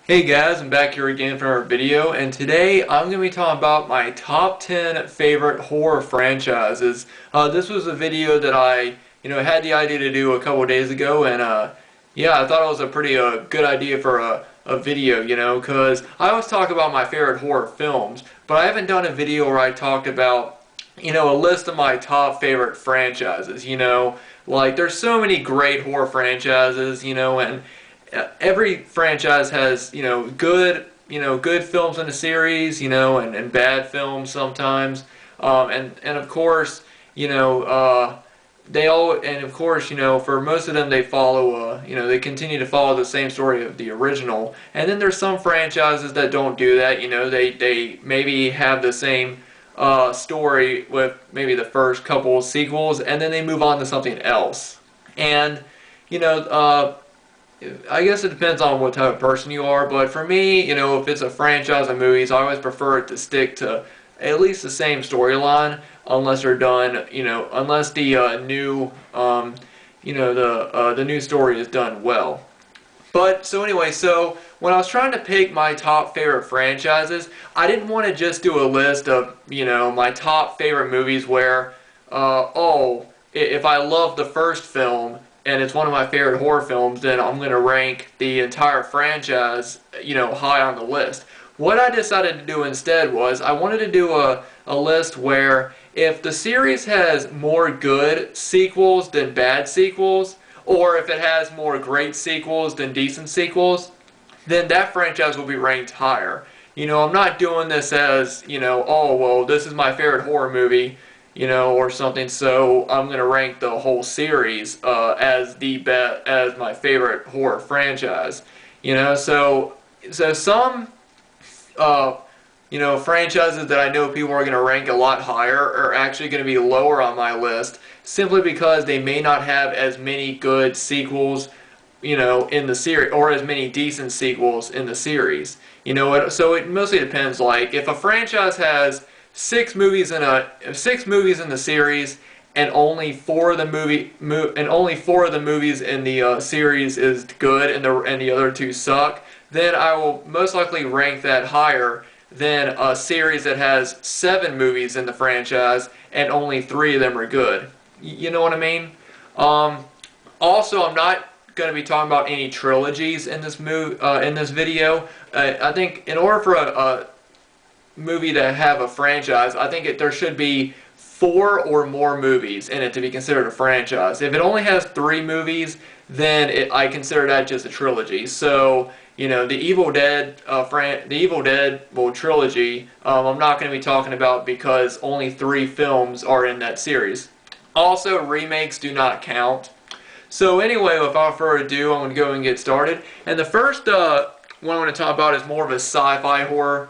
Hey guys, I'm back here again for our video, and today I'm going to be talking about my top 10 favorite horror franchises. This was a video that I, had the idea to do a couple days ago, and yeah, I thought it was a pretty good idea for a video, because I always talk about my favorite horror films, but I haven't done a video where I talked about, a list of my top favorite franchises, like there's so many great horror franchises, and every franchise has good films in the series, and bad films sometimes, and of course they all, and of course, for most of them they follow, they continue to follow the same story of the original. And then there's some franchises that don't do that. They maybe have the same story with maybe the first couple of sequels, and then they move on to something else. And you know, I guess it depends on what type of person you are, but for me, if it's a franchise of movies, I always prefer it to stick to at least the same storyline, unless they're done, unless the the new story is done well. But so anyway, so when I was trying to pick my top favorite franchises, I didn't want to just do a list of, my top favorite movies where, if I love the first film and it's one of my favorite horror films, then I'm going to rank the entire franchise, high on the list. What I decided to do instead was I wanted to do a list where if the series has more good sequels than bad sequels, or if it has more great sequels than decent sequels, then that franchise will be ranked higher. I'm not doing this as, oh, well, this is my favorite horror movie, or something, so I'm going to rank the whole series as as my favorite horror franchise. So some franchises that I know people are going to rank a lot higher are actually going to be lower on my list simply because they may not have as many good sequels, in the series, or as many decent sequels in the series. So it mostly depends. Like if a franchise has six movies in the series, and only four of the movies in the series is good, and the other two suck, then I will most likely rank that higher than a series that has seven movies in the franchise and only three of them are good. You know what I mean? Also, I'm not going to be talking about any trilogies in this video. I think in order for a movie to have a franchise, I think there should be four or more movies in it to be considered a franchise. If it only has three movies, then I consider that just a trilogy. So, the Evil Dead trilogy, I'm not going to be talking about because only three films are in that series. Also, remakes do not count. So anyway, without further ado, I'm going to go and get started. And the first one I want to talk about is more of a sci-fi horror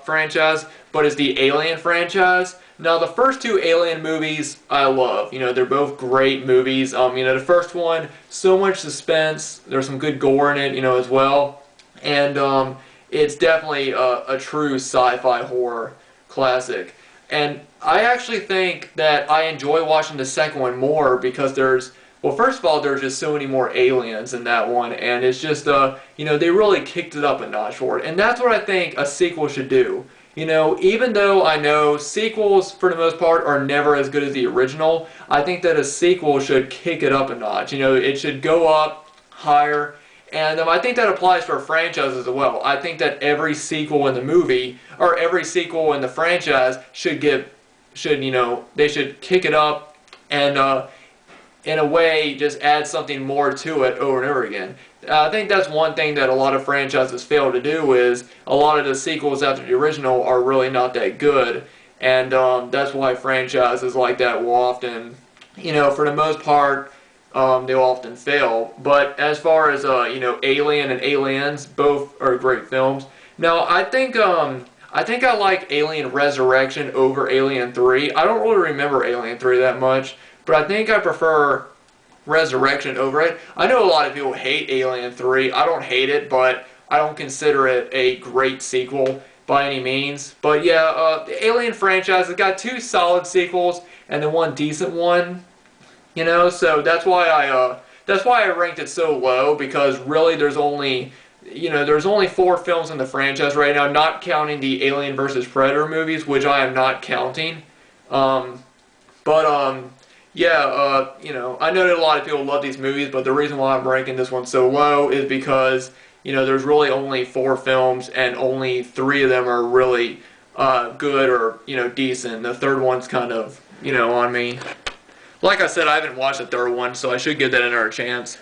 franchise, but it's the Alien franchise. Now, the first two Alien movies I love. They're both great movies. The first one, so much suspense. There's some good gore in it, as well. And it's definitely a true sci-fi horror classic. And I actually think that I enjoy watching the second one more because first of all, there's just so many more aliens in that one, and it's just, they really kicked it up a notch for it. And that's what I think a sequel should do. Even though I know sequels, for the most part, are never as good as the original, I think that a sequel should kick it up a notch. It should go up higher, and I think that applies for franchises as well. I think that every sequel in the movie, or every sequel in the franchise, they should kick it up, and in a way, just add something more to it over and over again. I think that's one thing that a lot of franchises fail to do is a lot of the sequels after the original are really not that good, and that's why franchises like that will often, for the most part, they'll often fail. But as far as Alien and Aliens, both are great films. Now, I think I like Alien Resurrection over Alien 3. I don't really remember Alien 3 that much, but I think I prefer Resurrection over it. I know a lot of people hate Alien 3. I don't hate it, but I don't consider it a great sequel by any means. But yeah, the Alien franchise has got two solid sequels and then one decent one. So that's why I ranked it so low, because really there's only there's only 4 films in the franchise right now, not counting the Alien vs. Predator movies, which I am not counting. Um, but yeah, I know that a lot of people love these movies, but the reason why I'm ranking this one so low is because there's really only 4 films, and only 3 of them are really good or decent. The third one's kind of on me. Like I said, I haven't watched the third one, so I should give that another chance.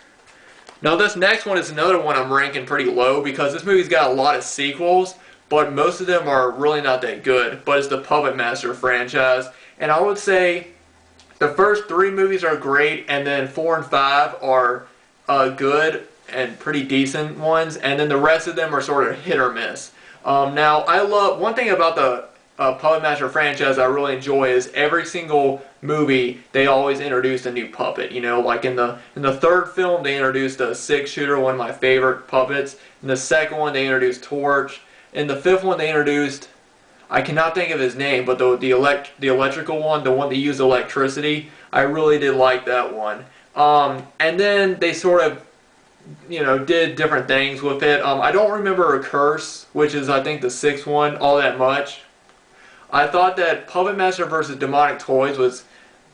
Now this next one is another one I'm ranking pretty low because this movie's got a lot of sequels, but most of them are really not that good. But it's the Puppet Master franchise, and I would say the first 3 movies are great, and then 4 and 5 are good and pretty decent ones, and then the rest of them are sort of hit or miss. Now, I love one thing about the Puppet Master franchise I really enjoy is every single movie they always introduce a new puppet. Like in the third film they introduced a 6-shooter, one of my favorite puppets. In the second one they introduced Torch. In the fifth one they introduced, I cannot think of his name, but the electrical one, the one that used electricity, I really did like that one. And then they sort of did different things with it. I don't remember a Curse, which is I think the 6th one, all that much. I thought that Puppet Master vs. Demonic Toys was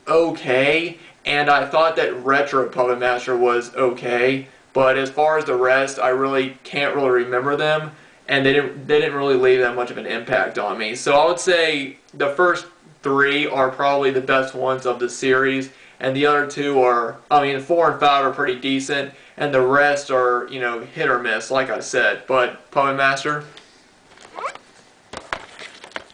okay, and I thought that Retro Puppet Master was okay, but as far as the rest, I really can't really remember them, and they didn't really leave that much of an impact on me. So I would say the first 3 are probably the best ones of the series, and the other 2 are, 4 and 5 are pretty decent, and the rest are, hit or miss, like I said. But Puppet Master.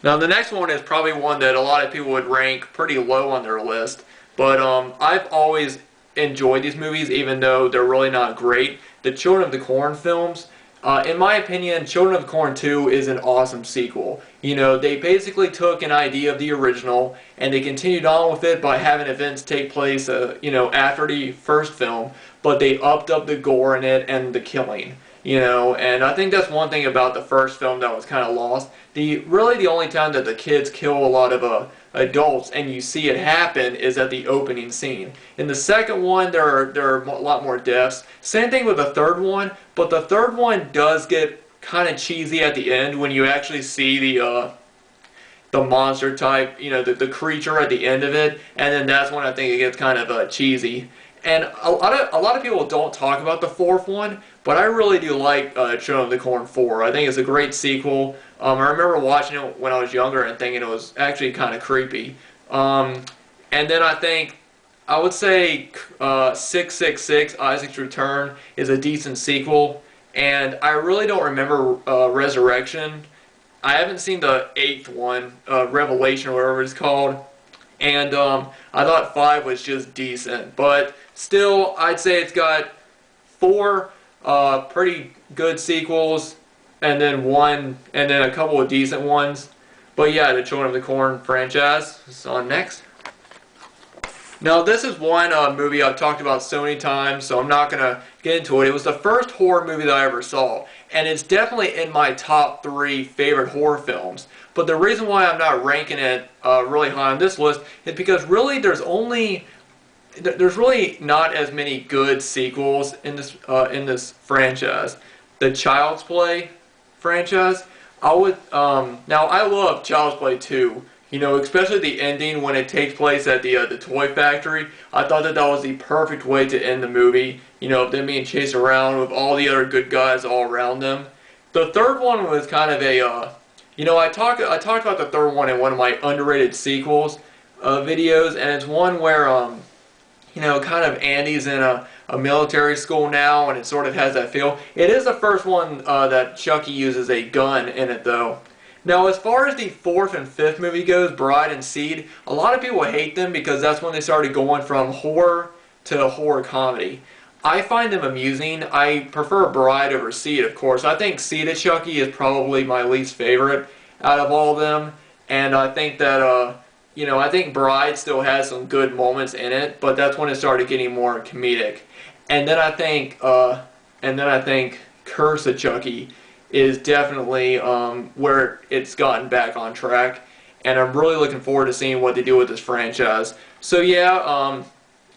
Now the next one is probably one that a lot of people would rank pretty low on their list, but I've always enjoyed these movies even though they're really not great. The Children of the Corn films, in my opinion, Children of the Corn 2 is an awesome sequel. They basically took an idea of the original and they continued on with it by having events take place after the first film, but they upped up the gore in it and the killing. And I think that's one thing about the first film that was kind of lost. Really the only time that the kids kill a lot of adults and you see it happen is at the opening scene. In the second one, there are a lot more deaths. Same thing with the third one, but the third one does get kind of cheesy at the end when you actually see the monster type, the creature at the end of it, and then that's when I think it gets kind of cheesy. And a lot of people don't talk about the fourth one, but I really do like Children of the Corn 4. I think it's a great sequel. I remember watching it when I was younger and thinking it was actually kind of creepy. And then I would say 666, Isaac's Return, is a decent sequel. And I really don't remember Resurrection. I haven't seen the 8th one, Revelation or whatever it's called. And I thought 5 was just decent. But still, I'd say it's got 4 pretty good sequels, and then a couple of decent ones. But yeah, the Children of the Corn franchise is on next. Now this is one movie I've talked about so many times, so I'm not going to get into it. It was the first horror movie that I ever saw, and it's definitely in my top 3 favorite horror films. But the reason why I'm not ranking it really high on this list is because really there's really not as many good sequels in this franchise. The Child's Play franchise, now I love Child's Play 2. Especially the ending when it takes place at the toy factory. I thought that was the perfect way to end the movie. Them being chased around with all the other good guys all around them. The third one was kind of I talked about the third one in one of my underrated sequels videos, and it's one where kind of Andy's in a military school now, and it sort of has that feel. It is the first one that Chucky uses a gun in it, though. Now, as far as the 4th and 5th movie goes, Bride and Seed, a lot of people hate them because that's when they started going from horror to horror comedy. I find them amusing. I prefer Bride over Seed, of course. I think Seed of Chucky is probably my least favorite out of all of them, and I think that I think Bride still has some good moments in it, but that's when it started getting more comedic. And then I think Curse of Chucky is definitely where it's gotten back on track, and I'm really looking forward to seeing what they do with this franchise. So yeah,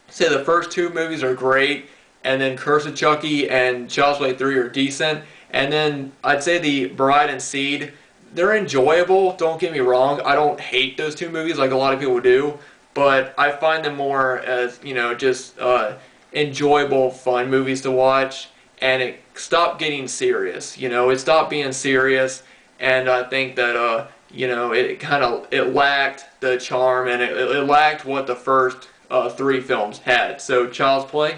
say the first 2 movies are great, and then Curse of Chucky and Child's Play 3 are decent, And then I'd say the Bride and Seed, they're enjoyable, don't get me wrong. I don't hate those two movies like a lot of people do, but I find them more as, just enjoyable, fun movies to watch. And it stopped getting serious, it stopped being serious, and I think that, it lacked the charm, and it lacked what the first three films had. So, Child's Play.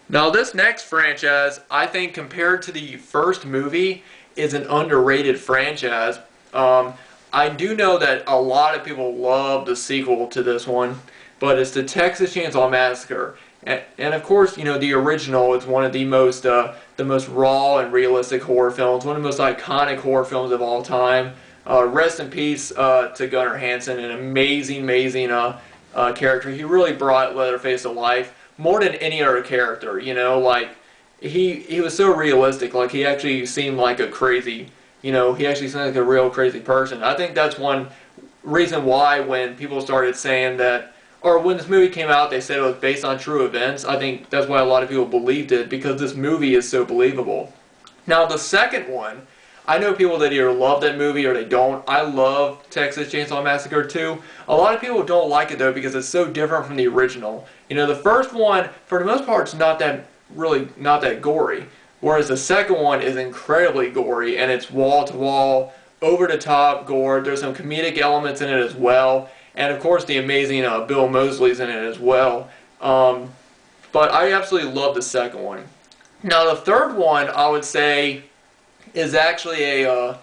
Now, this next franchise, I think compared to the first movie, is an underrated franchise. I do know that a lot of people love the sequel to this one, but it's the Texas Chainsaw Massacre. And of course, the original is one of the most raw and realistic horror films, one of the most iconic horror films of all time. Rest in peace to Gunnar Hansen, an amazing character. He really brought Leatherface to life more than any other character. Like he was so realistic. Like he actually seemed like a crazy, he actually seemed like a real crazy person. I think that's one reason why when people started saying that, or when this movie came out, they said it was based on true events. I think that's why a lot of people believed it, because this movie is so believable. Now, the second one, I know people that either love that movie or they don't. I love Texas Chainsaw Massacre 2. A lot of people don't like it, though, because it's so different from the original. The first one, for the most part, is not that gory. Whereas the second one is incredibly gory, and it's wall-to-wall, over-the-top gore. There's some comedic elements in it as well. And of course the amazing Bill Moseley's in it as well. But I absolutely love the second one. Now the third one, I would say, is actually a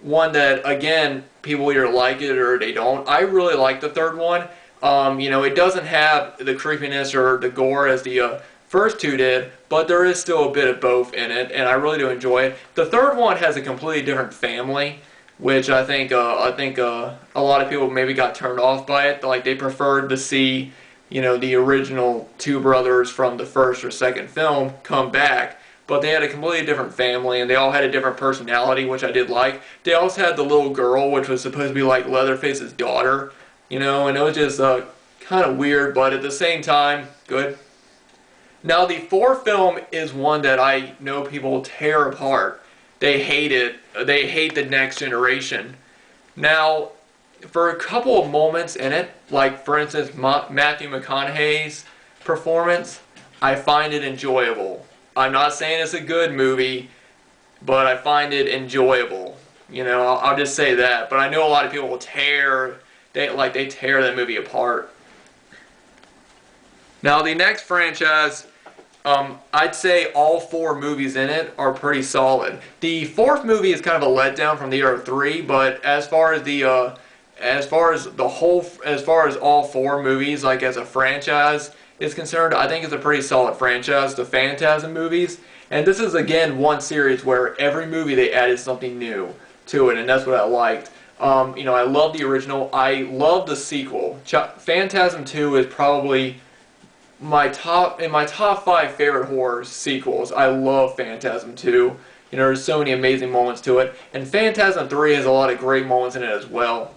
one that, again, people either like it or they don't. I really like the third one. It doesn't have the creepiness or the gore as the first two did, but there is still a bit of both in it, and I really do enjoy it. The third one has a completely different family, which I think a lot of people maybe got turned off by it. Like they preferred to see, the original two brothers from the first or second film come back. But they had a completely different family, and they all had a different personality, which I did like. They also had the little girl, which was supposed to be like Leatherface's daughter, and it was just kind of weird, but at the same time, good. Now the fourth film is one that I know people tear apart. They hate it. They hate the Next Generation. Now, for a couple of moments in it, like for instance Matthew McConaughey's performance, I find it enjoyable. I'm not saying it's a good movie, but I find it enjoyable. I'll just say that. But I know a lot of people will tear that movie apart. Now the next franchise, I'd say all four movies in it are pretty solid. The fourth movie is kind of a letdown from the other three, but as far as all four movies, like as a franchise is concerned, I think it's a pretty solid franchise. The Phantasm movies, and this is again one series where every movie they added something new to it, and that's what I liked. I love the original. I love the sequel. Phantasm 2 is probably my top 5 favorite horror sequels. I love Phantasm 2. There's so many amazing moments to it, and Phantasm 3 has a lot of great moments in it as well.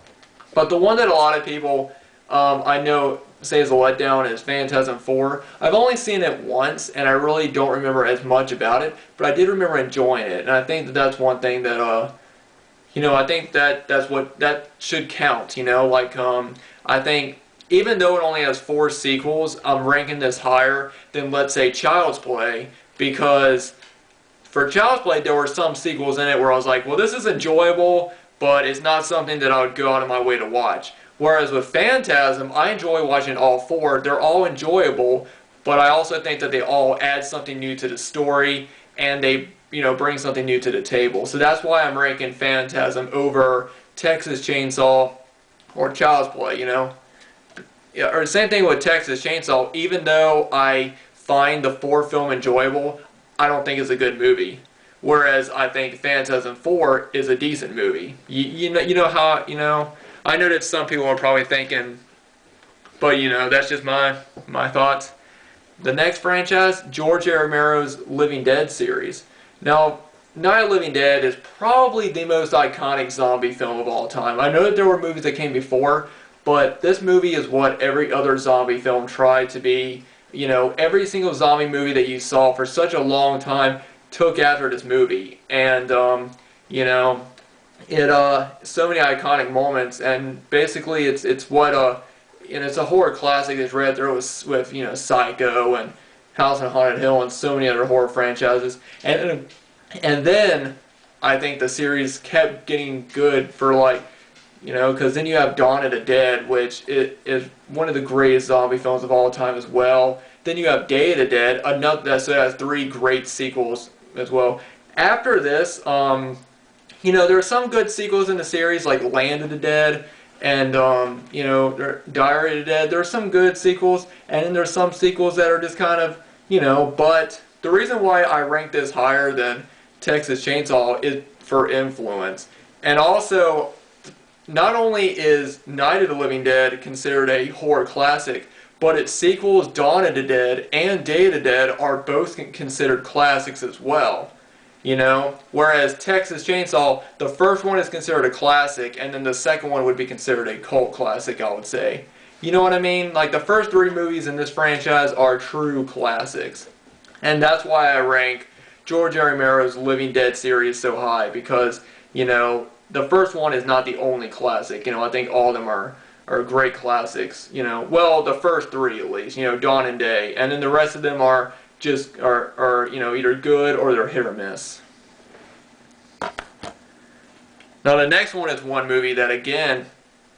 But the one that a lot of people I know say is a letdown is Phantasm 4. I've only seen it once, and I really don't remember as much about it, but I did remember enjoying it, and I think that that's one thing that I think that should count. I think even though it only has 4 sequels, I'm ranking this higher than, let's say, Child's Play, because for Child's Play, there were some sequels in it where I was like, well, this is enjoyable, but it's not something that I would go out of my way to watch. Whereas with Phantasm, I enjoy watching all 4. They're all enjoyable, but I also think that they all add something new to the story, and they, bring something new to the table. So that's why I'm ranking Phantasm over Texas Chainsaw or Child's Play, Yeah, or the same thing with Texas Chainsaw. Even though I find the 4th film enjoyable, I don't think it's a good movie. Whereas I think Phantasm 4 is a decent movie. You know how, I know that some people are probably thinking, but that's just my thoughts. The next franchise, George A. Romero's Living Dead series. Now, Night of the Living Dead is probably the most iconic zombie film of all time. I know that there were movies that came before, but this movie is what every other zombie film tried to be. Every single zombie movie that you saw for such a long time took after this movie, and you know, it so many iconic moments, and basically it's what it's a horror classic that's right there with Psycho and House on Haunted Hill and so many other horror franchises, and then I think the series kept getting good for like, because then you have Dawn of the Dead, which is one of the greatest zombie films of all time as well. Then you have Day of the Dead, another that has 3 great sequels as well. After this, there are some good sequels in the series like Land of the Dead and Diary of the Dead. There are some good sequels, and then there's some sequels that are just kind of, But the reason why I rank this higher than Texas Chainsaw is for influence, and also, not only is Night of the Living Dead considered a horror classic, but its sequels, Dawn of the Dead and Day of the Dead, are both considered classics as well. Whereas Texas Chainsaw, the first one is considered a classic, and then the second one would be considered a cult classic, I would say. You know what I mean? Like, the first 3 movies in this franchise are true classics. And that's why I rank George A. Romero's Living Dead series so high, because, the first one is not the only classic. I think all of them are great classics. Well, the first 3 at least. Dawn and Day, and then the rest of them are just either good or they're hit or miss. Now the next one is one movie that, again,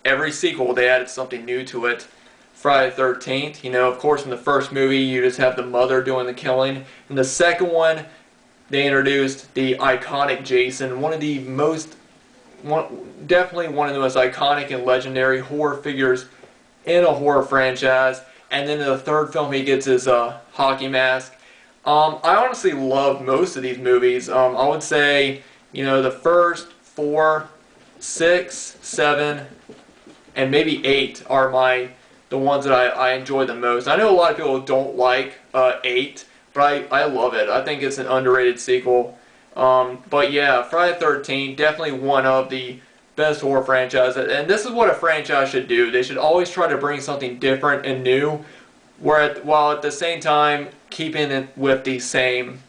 every sequel they added something new to it. Friday the 13th. Of course, in the first movie you just have the mother doing the killing. In the second one, they introduced the iconic Jason, definitely one of the most iconic and legendary horror figures in a horror franchise. And then in the third film, he gets his hockey mask. I honestly love most of these movies. I would say, the first 4, 6, 7, and maybe 8 are the ones that I enjoy the most. I know a lot of people don't like 8, but I love it. I think it's an underrated sequel. But yeah, Friday the 13th, definitely one of the best horror franchises. And this is what a franchise should do. They should always try to bring something different and new, while at the same time keeping it with the same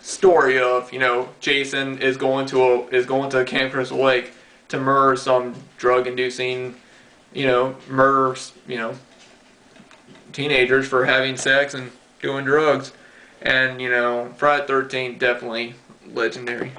story of, Jason is going to a Camp Crystal Lake to murder some drug-inducing, murders, teenagers for having sex and doing drugs. And, Friday the 13th, definitely legendary.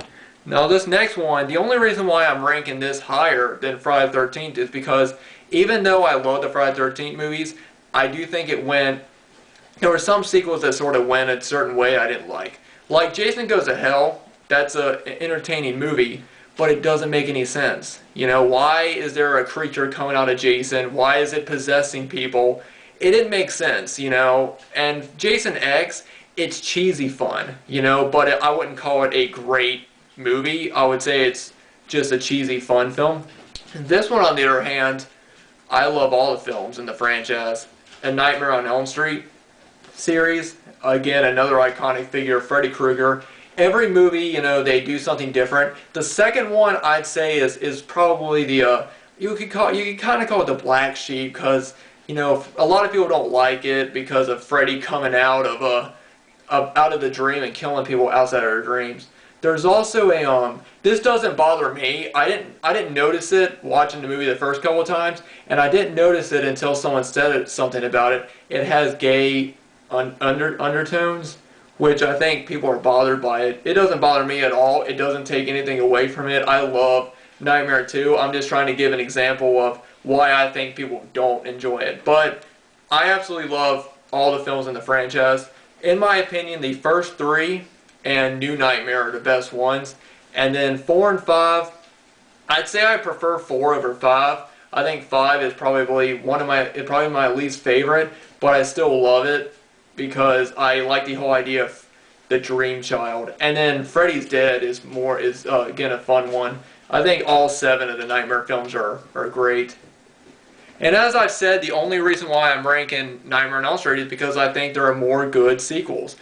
Now this next one, the only reason why I'm ranking this higher than Friday the 13th is because even though I love the Friday the 13th movies, I do think there were some sequels that sort of went a certain way I didn't like. Like Jason Goes to Hell, that's an entertaining movie, but it doesn't make any sense. Why is there a creature coming out of Jason? Why is it possessing people? It didn't make sense, And Jason X, it's cheesy fun, but I wouldn't call it a great movie. I would say it's just a cheesy fun film. This one, on the other hand, I love all the films in the franchise. A Nightmare on Elm Street series, again, another iconic figure, Freddy Krueger. Every movie, they do something different. The second one, I'd say, is probably the you could kind of call it the black sheep, because a lot of people don't like it because of Freddy coming out of the dream and killing people outside of their dreams. There's also this doesn't bother me. I didn't notice it watching the movie the first couple of times, and I didn't notice it until someone said something about it. It has gay undertones, which I think people are bothered by it. It doesn't bother me at all. It doesn't take anything away from it. I love Nightmare 2. I'm just trying to give an example of why I think people don't enjoy it. But I absolutely love all the films in the franchise. In my opinion, the first 3 and New Nightmare are the best ones. And then 4 and 5, I'd say I prefer 4 over 5. I think 5 is probably my least favorite, but I still love it because I like the whole idea of the dream child. And then Freddy's Dead is again a fun one. I think all 7 of the Nightmare films are great. And as I've said, the only reason why I'm ranking Nightmare on Elm Street is because I think there are more good sequels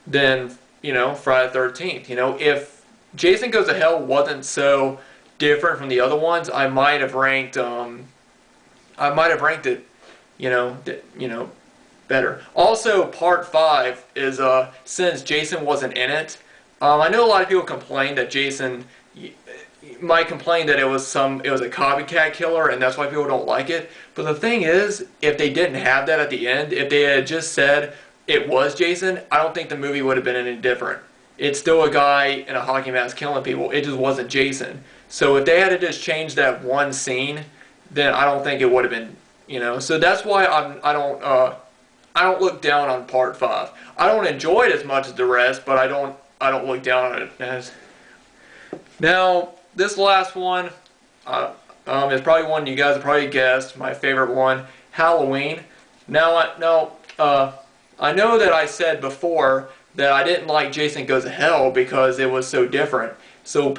than, Friday the 13th. If Jason Goes to Hell wasn't so different from the other ones, I might have ranked it, better. Also, Part 5 is, since Jason wasn't in it, I know a lot of people complain that Jason might complain that it was a copycat killer and that's why people don't like it. But the thing is, if they didn't have that at the end, if they had just said it was Jason, I don't think the movie would have been any different. It's still a guy in a hockey mask killing people. It just wasn't Jason. So if they had to just change that one scene, then I don't think it would have been, So that's why I don't look down on Part 5. I don't enjoy it as much as the rest, but I don't look down on it as. Now, this last one is probably one you guys have probably guessed, my favorite one, Halloween. Now, I know that I said before that I didn't like Jason Goes to Hell because it was so different. So